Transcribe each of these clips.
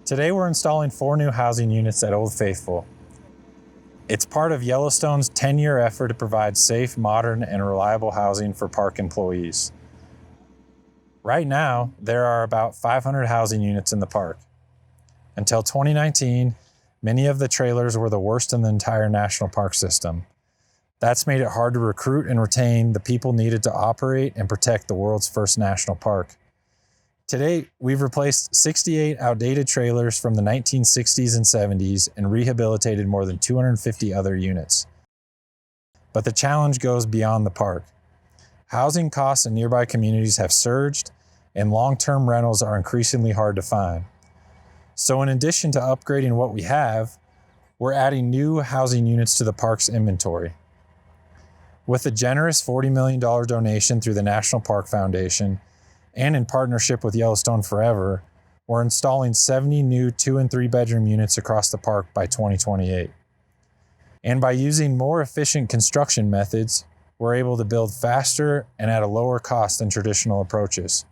Today we're installing 4 new housing units at Old Faithful. It's part of Yellowstone's 10-year effort to provide safe, modern, and reliable housing for park employees. Right now, there are about 500 housing units in the park. Until 2019, many of the trailers were the worst in the entire national park system. That's made it hard to recruit and retain the people needed to operate and protect the world's first national park. To date, we've replaced 68 outdated trailers from the 1960s and 70s and rehabilitated more than 250 other units. But the challenge goes beyond the park. Housing costs in nearby communities have surged, and long-term rentals are increasingly hard to find. So in addition to upgrading what we have, we're adding new housing units to the park's inventory. With a generous $40 million donation through the National Park Foundation, and in partnership with Yellowstone Forever, we're installing 70 new 2- and 3-bedroom units across the park by 2028. And by using more efficient construction methods, we're able to build faster and at a lower cost than traditional approaches.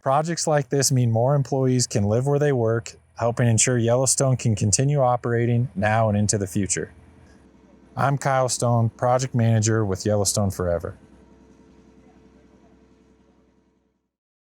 Projects like this mean more employees can live where they work, helping ensure Yellowstone can continue operating now and into the future. I'm Kyle Stone, Project Manager with Yellowstone Forever.